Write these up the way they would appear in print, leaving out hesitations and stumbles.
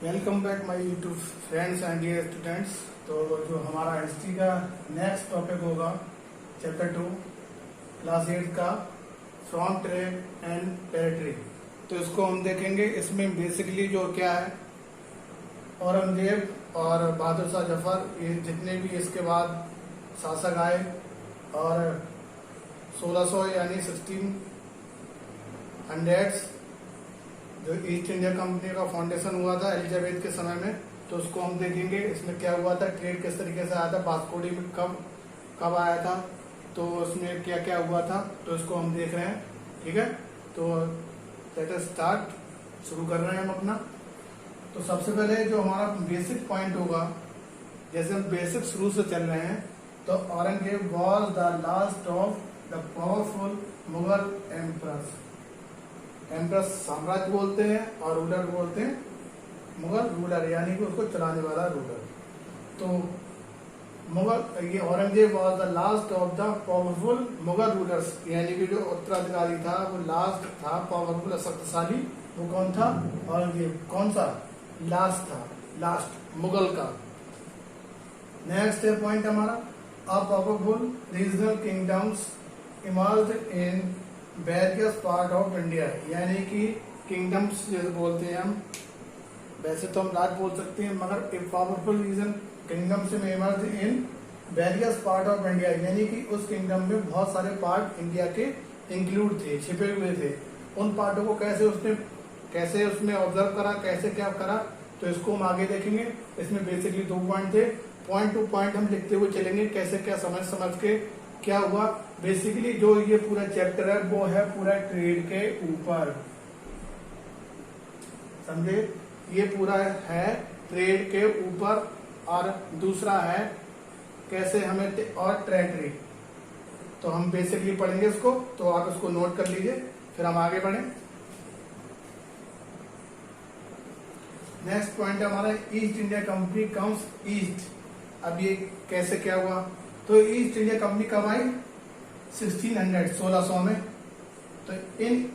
Welcome back my YouTube friends and dear students. तो जो हमारा हिस्ट्री का नेक्स्ट टॉपिक होगा चैप्टर 2 क्लास 8 का फ्रॉम ट्रेड एंड टेरिटरी। तो इसको हम देखेंगे। इसमें बेसिकली जो क्या है, औरंगजेब और बहादुर शाह जफर, ये जितने भी इसके बाद शासक आए और 1600 यानी 1600 जो ईस्ट इंडिया कंपनी का फाउंडेशन हुआ था एलिजाबेथ के समय में, तो उसको हम देखेंगे। इसमें क्या हुआ था, ट्रेड किस तरीके से आया था, वास्को में कब आया था, तो उसमें क्या क्या हुआ था, तो इसको हम देख रहे हैं। ठीक है, तो लेट अस स्टार्ट, शुरू कर रहे हैं हम अपना। तो सबसे पहले जो हमारा बेसिक पॉइंट होगा, जैसे हम बेसिक शुरू से चल रहे हैं, तो Aurangzeb was the last of the powerful Mughal emperors. Emperors साम्राज्य बोलते हैं और रूलर बोलते हैं मुगल रूलर, यानी कि उसको चलाने वाला रूलर। तो मुगल ये Aurangzeb was the last of the powerful Mughal rulers, यानी कि जो उत्तराधिकारी था वो लास्ट था, पावरफुल शक्तिशाली। वो कौन था? औरंगजेब। कौन सा? लास्ट था, लास्ट मुगल का। नेक्स्ट है पॉइंट हमारा, a powerful regional kingdoms emerged in various part of India, यानी कि किंगडम्स जैसे बोलते हैं हम, वैसे तो हम राज बोल सकते हैं, मगर एक पावरफुल रीजन किंगडम से emerge in various part of India, यानी कि उस किंगडम में बहुत सारे पार्ट इंडिया के इंक्लूड थे, छिपे हुए थे। उन पार्टों को कैसे उसमें ऑब्जर्व करा, कैसे क्या करा, तो इसको हम आगे देखेंगे। इसमें बेसिकली 2 पॉइंट थे, पॉइंट टू पॉइंट हम लिखते हुए चलेंगे, कैसे क्या समझ के क्या हुआ। बेसिकली जो ये पूरा चैप्टर है वो है पूरा ट्रेड के ऊपर, समझे, ये पूरा है ट्रेड के ऊपर। और दूसरा है कैसे हमें और टेरिटरी। तो हम बेसिकली पढ़ेंगे इसको, तो आप इसको नोट कर लीजिए, फिर हम आगे बढ़ें। नेक्स्ट पॉइंट हमारा East India company comes east. अब ये कैसे क्या हुआ, तो ईस्ट इंडिया कंपनी कब आई? 1600 में। तो इन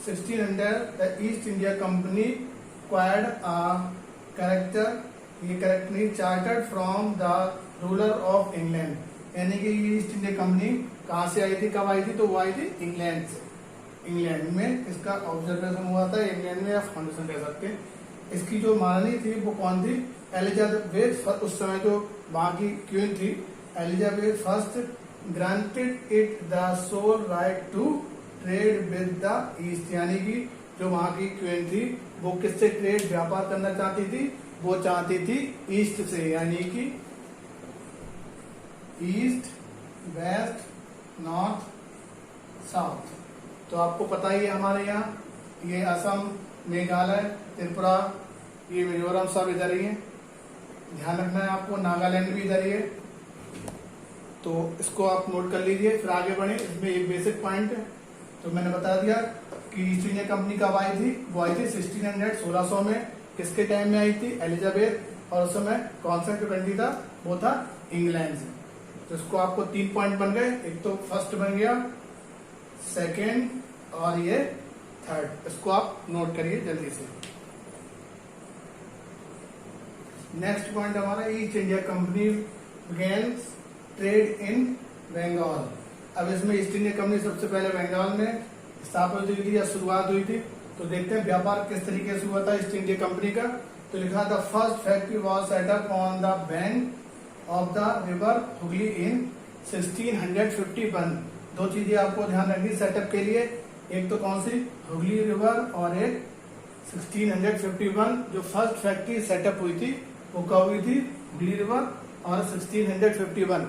1600 the east India company acquired a character, ये character chartered from the ruler of England, यानी कि ईस्ट इंडिया कंपनी कहाँ से आई थी, कब आई थी, तो वो आई थी इंग्लैंड से। इंग्लैंड में इसका ऑब्जर्वेशन हुआ था, इंग्लैंड में या फाउंडेशन कह सकते हैं। इसकी जो महारानी थी वो कौन थी? एलिजाबेथ। उस समय जो वहां की क्वीन थी Elizabeth first granted it the sole right to trade with the east, यानी कि जो वहां की क्वीन थी वो किससे ट्रेड व्यापार करना चाहती थी? वो चाहती थी ईस्ट से, यानी कि ईस्ट, वेस्ट, नॉर्थ, साउथ। तो आपको पता ही है हमारे यहाँ ये असम, मेघालय, त्रिपुरा, ये मिजोरम सब इधर ही है। ध्यान रखना है आपको, नागालैंड भी इधर ही है। तो इसको आप नोट कर लीजिए, फिर आगे बढ़े। इसमें एक बेसिक पॉइंट है, तो मैंने बता दिया कि ईस्ट इंडिया कंपनी कब आई थी, वो आई थी 1600 में। किसके टाइम में आई थी? एलिजाबेथ। और उस समय कौन सा कंट्री था? वो था इंग्लैंड से। तो इसको आपको 3 पॉइंट बन गए, एक तो फर्स्ट बन गया, सेकेंड और ये थर्ड। इसको आप नोट करिए जल्दी से। नेक्स्ट पॉइंट हमारा East India company began trade in Bengal. अब इसमें ईस्ट इंडिया कंपनी सबसे पहले बंगाल में स्थापित हुई थी या शुरुआत हुई थी। तो देखते हैं व्यापार किस तरीके से हुआ था ईस्ट इंडिया कंपनी का। तो लिखा the first factory was set up on the bank of the river Hooghly in 1651। 2 चीजें आपको ध्यान रखनी सेटअप के लिए, एक तो कौन सी? हुगली रिवर, और एक 1651 जो फर्स्ट फैक्ट्री सेटअप हुई थी वो कब हुई थी? हुगली रिवर और 1651।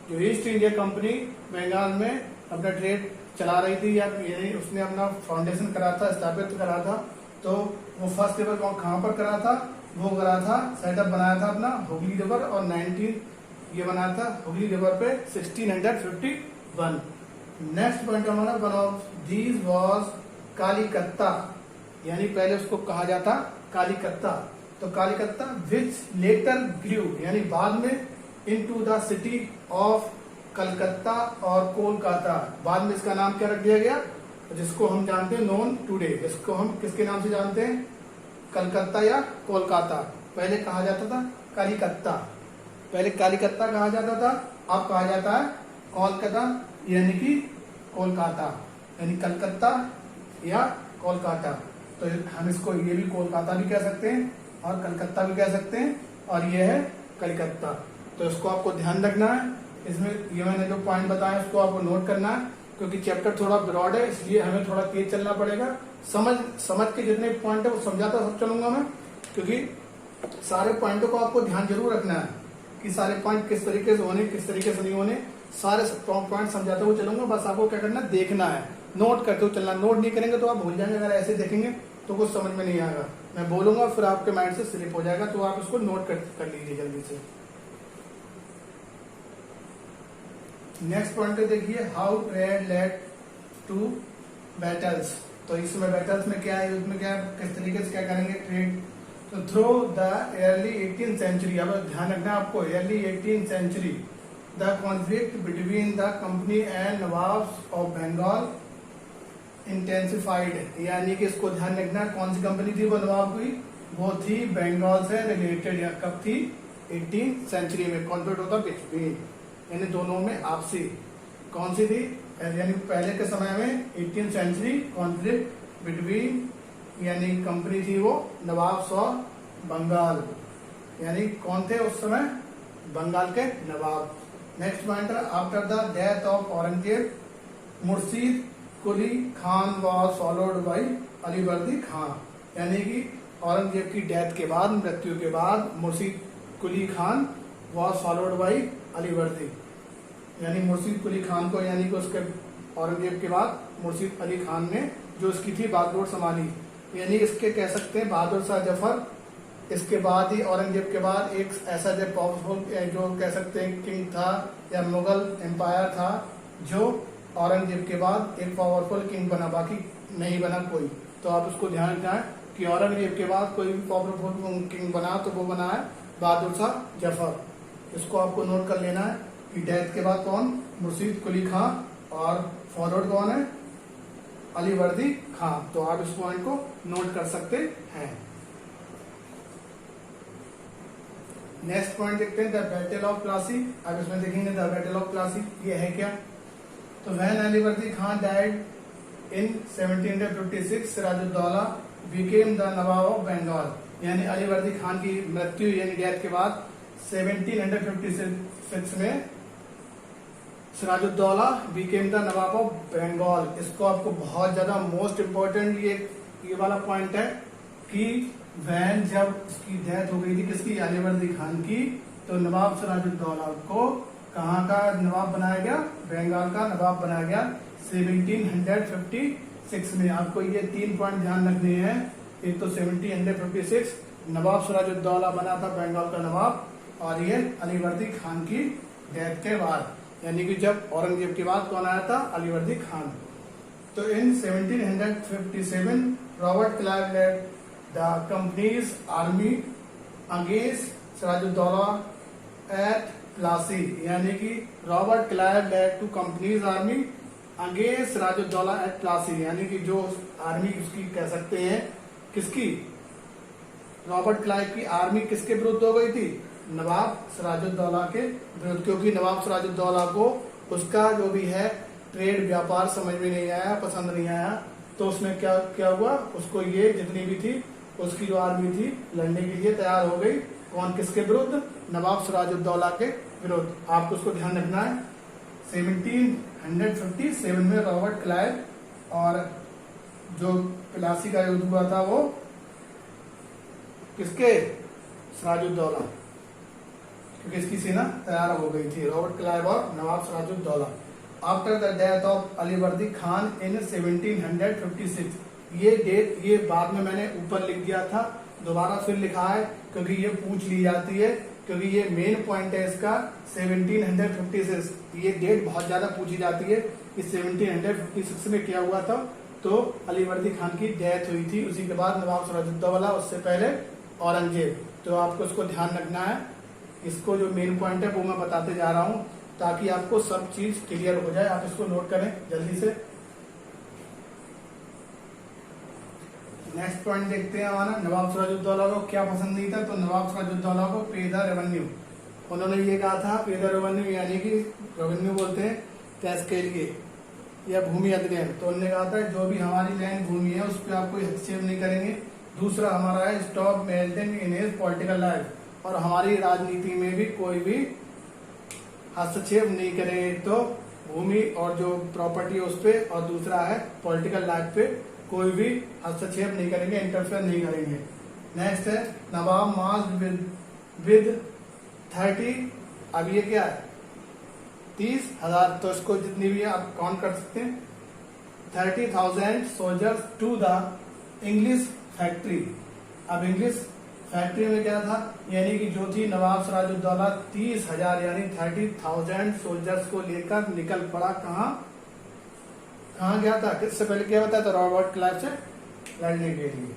जो ईस्ट इंडिया कंपनी बंगाल में अपना ट्रेड चला रही थी, या उसने अपना फाउंडेशन करा था, स्थापित करा था, तो वो फर्स्ट रिवर कहाँ पर करा था? वो करा था, सेटअप बनाया था अपना हुगली रिवर, और 19 ये बनाया था हुगली रिवर पे 1651। नेक्स्ट पॉइंट हमारा one of these was Kalikata, यानी पहले उसको कहा जाता कालीकत्ता। तो कालीकत्ता विच लेटर ग्रू, यानी बाद में into the city of Calcutta और कोलकाता, बाद में इसका नाम क्या रख दिया गया? जिसको हम जानते हैं नोन टुडे, इसको हम किसके नाम से जानते हैं? कलकत्ता या कोलकाता। पहले कहा जाता था कलिकत्ता, पहले कलिकत्ता कहा जाता था, अब कहा जाता है कोलकाता यानी कि कोलकाता, यानी कलकत्ता या कोलकाता। तो हम इसको ये भी कोलकाता भी कह सकते हैं और कलकत्ता भी कह सकते हैं, और ये है कलकत्ता। तो इसको आपको ध्यान रखना है। इसमें ये मैंने जो पॉइंट बताया उसको आपको नोट करना है, क्योंकि चैप्टर थोड़ा ब्रॉड है, इसलिए हमें थोड़ा तेज चलना पड़ेगा। समझ के जितने पॉइंट है वो समझाता सब चलूंगा मैं, क्योंकि सारे पॉइंटों को आपको ध्यान जरूर रखना है कि सारे पॉइंट किस तरीके से होने, किस तरीके से नहीं होने। सारे पॉइंट समझाते हुए चलूंगा, बस आपको क्या करना, देखना है, नोट करते हुए चलना। नोट नहीं करेंगे तो आप भूल जाएंगे, अगर ऐसे देखेंगे तो कुछ समझ में नहीं आएगा। मैं बोलूंगा फिर आपके माइंड से स्लिप हो जाएगा, तो आप इसको नोट कर लीजिए जल्दी से। नेक्स्ट पॉइंट देखिए, how trade led to battles. तो इसमें बैटल्स में क्या है, युद्ध में क्या, किस तरीके से क्या करेंगे ट्रेड। तो through the early 18th century, अब ध्यान रखना आपको, early 18th century the conflict between the company and nawabs of Bengal intensified. यानी कि इसको ध्यान रखना, कौन सी कंपनी थी वो नवाब की, वो थी बंगाल से रिलेटेड। या कब थी, 18th सेंचुरी में कॉन्फ्लिक्ट होता बिटवीन, यानी दोनों में आपसी। कौन सी थी, यानी पहले के समय में 18th सेंचुरी कॉन्फ्लिक्ट बिटवीन, यानी कंपनी थी वो नवाब ऑफ बंगाल, यानी कौन थे उस समय, बंगाल के Nawab. Next point, after the death of Aurangzeb Murshid Quli Khan was followed by Alivardi Khan. यानी कि औरंगजेब की डेथ के बाद, मृत्यु के बाद Murshid Quli Khan was followed by Alivardi, यानी मुर्शीद कुली खान को, यानी कि उसके औरंगजेब के बाद मुर्शीद अली खान ने जो इसकी थी बागडोर संभाली, यानी इसके कह सकते हैं बहादुर शाह जफर। इसके बाद ही औरंगजेब के बाद एक ऐसा जो पावरफुल, जो कह सकते हैं किंग था या मुगल एम्पायर था, जो औरंगजेब के बाद एक पावरफुल किंग बना, बाकी नहीं बना कोई। तो आप उसको ध्यान रखना है कि औरंगजेब के बाद कोई भी पावरफुल किंग बना तो वो बना है बहादुर शाह जफर। इसको आपको नोट कर लेना है कि डेथ के बाद कौन, मुर्शीद कुली खान, और फॉलोड कौन है, अलीवर्दी खान। तो आप इस पॉइंट को नोट कर सकते हैं। नेक्स्ट पॉइंट देखते हैं, द बैटल ऑफ प्लासी। अब इसमें देखेंगे द बैटल ऑफ प्लासी ये है क्या। तो when Alivardi Khan died in 1756 Sirajuddaulah became the nawab of Bengal. यानी अलीवर्दी खान की मृत्यु यानी डेथ के बाद 1756 में Sirajuddaulah became the nawab of Bengal. इसको आपको बहुत ज्यादा मोस्ट इम्पोर्टेंट ये वाला पॉइंट है कि वैन जब उसकी डेथ हो गई थी किसकी, अलीवर्दी खान की, तो नवाब सिराजुद्दौला को कहाँ का नवाब बनाया गया, बंगाल का नवाब बनाया गया 1756 में। आपको ये 3 पॉइंट ध्यान रखने हैं। एक तो 1756 नवाब सिराजुद्दौला बना था बंगाल का नवाब, और ये अलीवर्दी खान की डेथ के बाद, यानी कि जब औरंगजेब के बाद कौन आया था, अलीवर्दी खान। तो in 1757 Robert Clive led the company's army against Sirajuddaulah at Plassey. यानी कि Robert Clive led to company's army against Sirajuddaulah at Plassey, यानी कि जो आर्मी उसकी कह सकते हैं किसकी, रॉबर्ट क्लाइव की आर्मी किसके विरुद्ध हो गई थी, नवाब सिराजुद्दौला के विरुद्ध। क्योंकि नवाब सिराजुद्दौला को उसका जो भी है ट्रेड व्यापार समझ में नहीं आया, पसंद नहीं आया, तो उसमें क्या हुआ, उसको ये जितनी भी थी उसकी जो आर्मी थी लड़ने के लिए तैयार हो गई। कौन, किसके विरुद्ध, नवाब सिराजुद्दौला के विरुद्ध। आपको उसको ध्यान रखना है। 1757 में रॉबर्ट क्लाइव और जो प्लासी का युद्ध हुआ था वो किसके, सिराजुद्दौला, क्योंकि इसकी सेना तैयार हो गई थी, रॉबर्ट क्लाइव और Nawab Sirajuddaulah. After the death of Alivardi Khan in 1756, ये डेट ये बाद में मैंने ऊपर लिख दिया था, दोबारा फिर लिखा है क्योंकि ये पूछ ली जाती है, क्योंकि ये मेन पॉइंट है इसका 1756। ये डेट बहुत ज्यादा पूछी जाती है कि 1756 में क्या हुआ था। तो अलीवर्दी खान की डेथ हुई थी, उसी के बाद नवाब सिराजुद्दौला, उससे पहले औरंगजेब। तो आपको इसको ध्यान रखना है। इसको जो मेन पॉइंट है वो मैं बताते जा रहा हूं ताकि आपको सब चीज क्लियर हो जाए। आप इसको नोट करें जल्दी से। नेक्स्ट नेक्स्ट पॉइंट देखते हैं हमारा, नवाब सिराजुद्दौला को क्या पसंद नहीं था। तो नवाब सिराजुद्दौला को पे द रेवेन्यू, उन्होंने ये कहा था पे द रेवेन्यू, यानी कि रेवेन्यू बोलते हैं टैक्स के लिए या भूमि अधिग्रहण। तो उन्होंने कहा था जो भी हमारी लैंड भूमि है उस पर आप कोई हस्तक्षेप नहीं करेंगे। दूसरा हमारा है stop melting in his political life, और हमारी राजनीति में भी कोई भी हस्तक्षेप नहीं करेंगे। तो भूमि और जो प्रॉपर्टी है उस पे, और दूसरा है पॉलिटिकल लाइफ पे कोई भी हस्तक्षेप नहीं करेंगे, इंटरफेयर नहीं करेंगे। नेक्स्ट है नवाब मार्च विद 30, अब ये क्या है 30,000, तो इसको जितनी भी आप काउंट कर सकते हैं, 30,000 soldiers to the English factory. अब इंग्लिश फैक्ट्री में क्या था, यानी कि जो थी नवाब सिराजुद्दौला 30,000 यानी 30,000 सोल्जर्स को लेकर निकल पड़ा। कहाँ गया था, किससे पहले क्या बताया था, रॉबर्ट क्लाइव से लड़ने के लिए।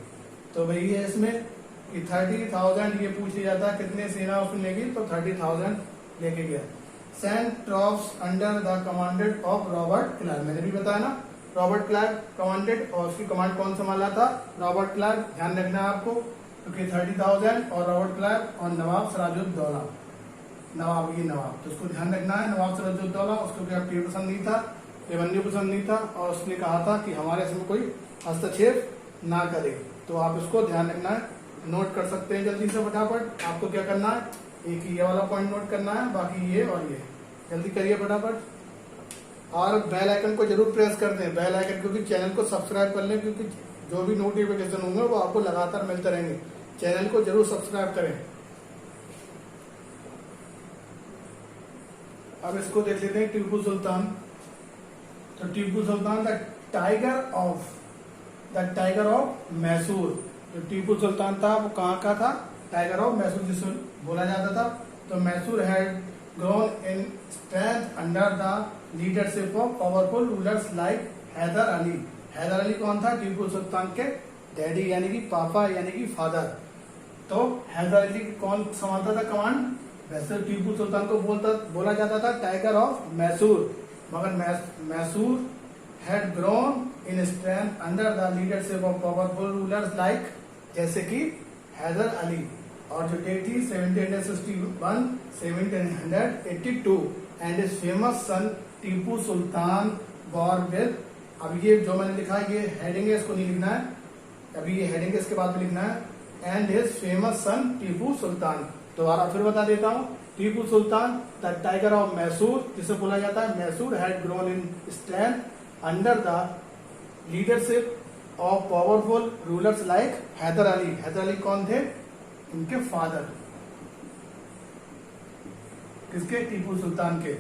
तो वही है इसमें कि 30,000 ये पूछ लिया जाता कितने सेना उसने लेगी, तो 30,000 लेके गया। Sent troops under the commanded of Robert Clive, मैंने भी बताया ना रॉबर्ट क्लाइव कमांडेड, और उसकी कमांड कौन संभाला था, रॉबर्ट क्लाइव। ध्यान रखना है आपको, क्योंकि 30,000 और रॉबर्ट क्लाइव और नवाब सिराजुद्दौला, नवाब ये नवाब, तो उसको ध्यान रखना है। नवाब सिराजुद्दौला, उसको क्या पे पसंद नहीं था, रेवेन्यू पसंद नहीं था, और उसने कहा था कि हमारे इसमें कोई हस्तक्षेप ना करे। तो आप इसको ध्यान रखना है, नोट कर सकते हैं जल्दी से फटाफट। आपको क्या करना है, एक ये वाला पॉइंट नोट करना है, बाकी ये और ये जल्दी करिए फटाफट। और बेल आइकन को जरूर प्रेस कर दें, बेल आइकन, क्योंकि चैनल को सब्सक्राइब कर लें, क्योंकि जो भी नोटिफिकेशन होंगे वो आपको लगातार मिलते रहेंगे। चैनल को जरूर सब्सक्राइब करें। अब इसको देख लेते हैं टीपू सुल्तान। तो Tipu Sultan the tiger of Mysore, जो टीपू सुल्तान था वो कहाँ का था, टाइगर ऑफ मैसूर जिसे बोला जाता था। तो Mysore had grown in strength under the leadership of powerful rulers like Hyder Ali. Hyder Ali कौन था, टीपू सुल्तान के डैडी यानी कि पापा यानी कि फादर। तो हैदर अली कौन संभालता था कमांड, वैसे टीपू सुल्तान को बोला जाता था टाइगर ऑफ मैसूर, मगर Mysore had grown in strength under the leadership of powerful rulers like, जैसे कि हैदर अली। और जो डेट थी 1761 1782, and his famous son Tipu Sultan war with. अब ये जो मैंने लिखा है ये हेडिंग है, इसको नहीं लिखना है, अभी ये हेडिंग इसके बाद में लिखना है, and his famous son Tipu Sultan. दोबारा फिर बता देता हूँ, Tipu Sultan the tiger of Mysore, जिसे बोला जाता है Mysore, had grown in strength under the leadership of powerful rulers like Hyder Ali. Hyder Ali कौन थे, उनके फादर, किसके, टीपू सुल्तान के।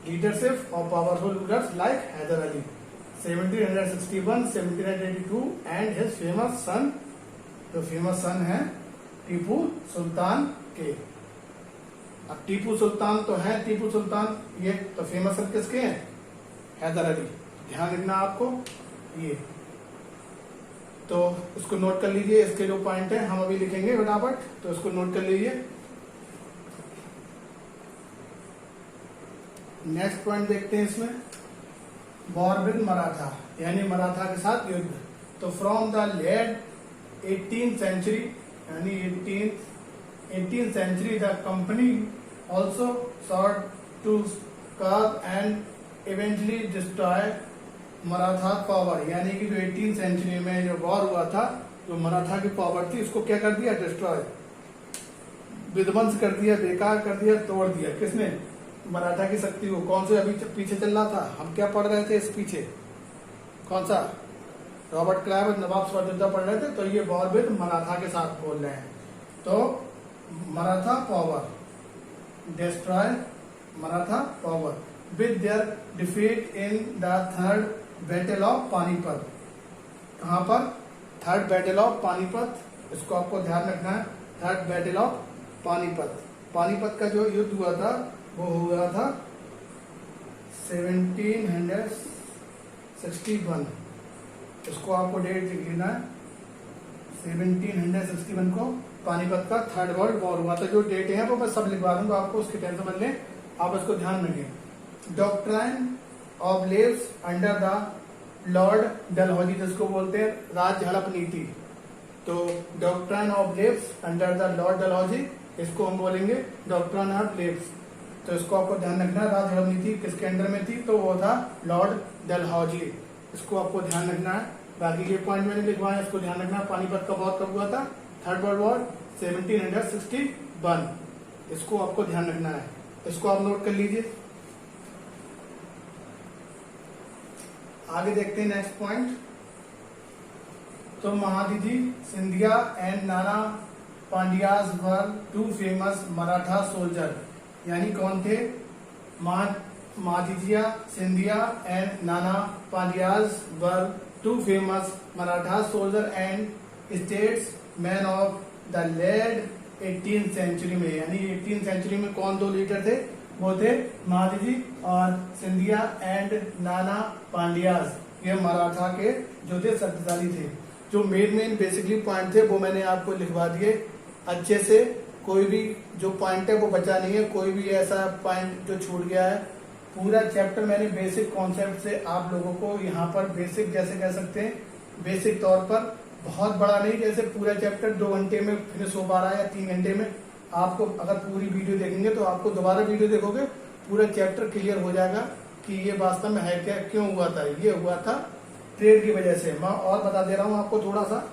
Leadership of powerful rulers like Hyder Ali 1761 1782, and his famous son, जो फेमस सन है टीपू सुल्तान के। अब टीपू सुल्तान तो है, टीपू सुल्तान ये तो फेमस सन किसके हैं, हैदर अली। ध्यान रखना आपको ये, तो उसको नोट कर लीजिए। इसके जो पॉइंट है हम अभी लिखेंगे फटाफट, तो इसको नोट कर लीजिए। नेक्स्ट पॉइंट देखते हैं इसमें, वॉर विद मराठा, यानी मराठा के साथ युद्ध। तो from the late 18th century, यानी 18th century the company also sought to curb and eventually destroy Maratha power, यानी कि जो 18th सेंचुरी में जो वॉर हुआ था, जो मराठा की पावर थी उसको क्या कर दिया, डिस्ट्रॉय, विध्वंस कर दिया, बेकार कर दिया, तोड़ दिया। किसने, मराठा की शक्ति को। कौन से अभी पीछे चल रहा था, हम क्या पढ़ रहे थे इस पीछे, कौन सा, रॉबर्ट क्लाइव और नवाब सिराजुद्दौला पढ़ रहे थे। तो ये वॉर विद मराठा के साथ बोल रहे हैं। तो Maratha power, destroy Maratha power with their defeat in the third battle of Panipat. कहां पर, थर्ड बैटल ऑफ पानीपत, इसको आपको ध्यान रखना है। Third battle of Panipat, Panipat का जो युद्ध हुआ था वो हुआ था 1761, इसको आपको डेट लिख लेना है। 1761 को पानीपत का थर्ड वर्ल्ड वॉर हुआ था। जो डेट है वो मैं सब लिखवा दूंगा आपको, उसकी टेंशन मत लें, आप इसको ध्यान रखें। Doctrine of leaves under the Lord Dalhousie, जिसको बोलते हैं राज झड़प नीति, तो doctrine of lapse under the Lord Dalhousie, इसको हम बोलेंगे डॉक्ट्राइन ऑफ लेप्स। तो इसको आपको ध्यान रखना है। राज्य धर्म नीति किसके अंडर में थी, तो वो था लॉर्ड डलहौजी, इसको आपको ध्यान रखना है। बाकी ये पॉइंट मैंने लिखवाया, इसको ध्यान रखना है। पानीपत का वॉर कब हुआ था, थर्ड वर्ल्ड वॉर 1761, इसको आपको ध्यान रखना है, इसको आप नोट कर लीजिए। आगे देखते हैं नेक्स्ट पॉइंट। तो महादजी सिंधिया एंड नाना पांड्याज were two famous Maratha soldier, यानी कौन थे, महादजिया सिंधिया एंड नाना पांड्याज were two famous Maratha soldier and statesman of the late 18th century में, यानी 18th सेंचुरी में कौन दो लीडर थे, वो थे महादजी और सिंधिया एंड नाना पांड्याज, ये मराठा के जो थे शक्तिशाली थे। जो मेन बेसिकली पॉइंट थे वो मैंने आपको लिखवा दिए अच्छे से, कोई भी जो पॉइंट है वो बचा नहीं है, कोई भी ऐसा पॉइंट जो छूट गया है। पूरा चैप्टर मैंने बेसिक कॉन्सेप्ट से आप लोगों को यहाँ पर बेसिक जैसे कह सकते हैं, बेसिक तौर पर, बहुत बड़ा नहीं, जैसे पूरा चैप्टर 2 घंटे में फिनिश हो पा रहा है या 3 घंटे में। आपको अगर पूरी वीडियो देखेंगे तो आपको दोबारा वीडियो देखोगे पूरा चैप्टर क्लियर हो जाएगा कि ये वास्तव में है क्या, क्यों हुआ था। ये हुआ था ट्रेड की वजह से। मैं और बता दे रहा हूं आपको थोड़ा सा,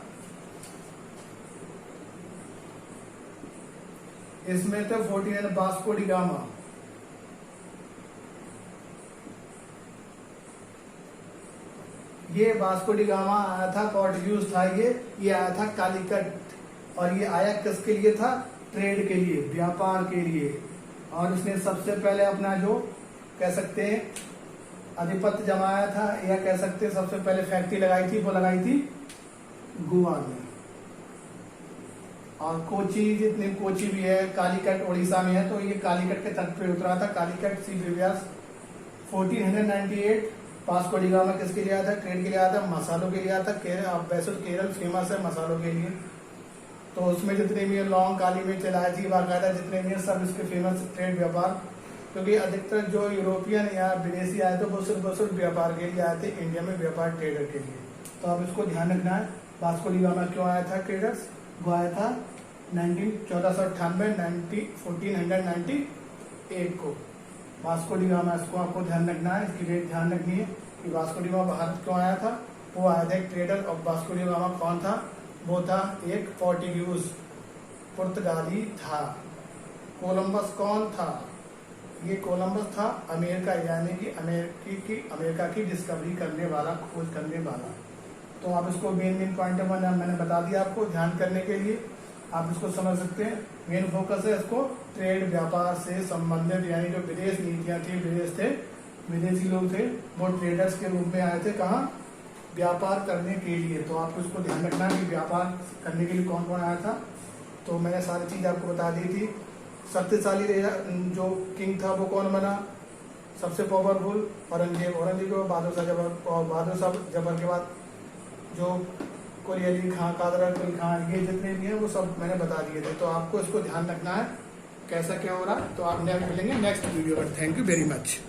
इसमें थे 14 वास्को डी गामा, ये वास्को डी गामा आया था, पोर्टुगीज था ये आया था कालीकट, और ये आया किसके लिए था, ट्रेड के लिए, व्यापार के लिए। और इसने सबसे पहले अपना जो कह सकते हैं आधिपत्य जमाया था, या कह सकते हैं सबसे पहले फैक्ट्री लगाई थी, वो लगाई थी गोवा में। और कोची, जितनी कोची भी है, कालीकट उड़ीसा में है, तो ये कालीकट के तट पे उतरा था, कालीकट सी व्यास। 1498 वास्को डी गामा किसके लिए आया था, ट्रेड के लिए आया था, मसालों के लिए आया था। वैसे तो केरल फेमस है मसालों के लिए, तो उसमें जितने भी लौंग, काली मिर्च, इलायची, बाकायदा जितने भी सब इसके फेमस ट्रेड व्यापार, क्योंकि अधिकतर जो यूरोपियन या विदेशी आए थे वो सिर्फ व्यापार के लिए आए थे, इंडिया में व्यापार ट्रेडर के लिए। तो अब इसको ध्यान रखना है। वास्को डी गामा क्यों आया था ट्रेडर्स, वो आया था 1498 को वास्को डी गामा, इसको आपको ध्यान रखना है, इसकी डेट ध्यान रखनी है कि वास्को डी गामा भारत क्यों आया था। वो आया था एक ट्रेडर, और वास्को डी गामा कौन था, वो था एक पोर्टुगीज, पुर्तगाली था। कोलंबस कौन था, ये कोलंबस था अमेरिका, यानी कि अमेरिका की डिस्कवरी करने वाला, खोज करने वाला। तो आप इसको मेन पॉइंट मैंने बता दिया आपको ध्यान करने के लिए, आप इसको समझ सकते हैं। मेन फोकस है इसको ट्रेड, व्यापार से संबंधित, यानी जो विदेश नीतियां थी, विदेशी लोग थे, वो ट्रेडर्स के रूप में आए थे, कहाँ, व्यापार करने के लिए। तो आपको इसको ध्यान रखना कि व्यापार करने के लिए कौन कौन आया था। तो मैंने सारी चीज आपको बता दी थी। शक्तिशाली जो किंग था वो कौन बना, सबसे पावरफुल औरंगजेब के बाद बहादुर शाह जबर के बाद जो कुली अली खां, कादर अली खां, ये जितने भी हैं वो सब मैंने बता दिए थे। तो आपको इसको ध्यान रखना है कैसा क्या हो रहा है। तो आप नेक्स्ट मिलेंगे नेक्स्ट वीडियो पर। Thank you very much.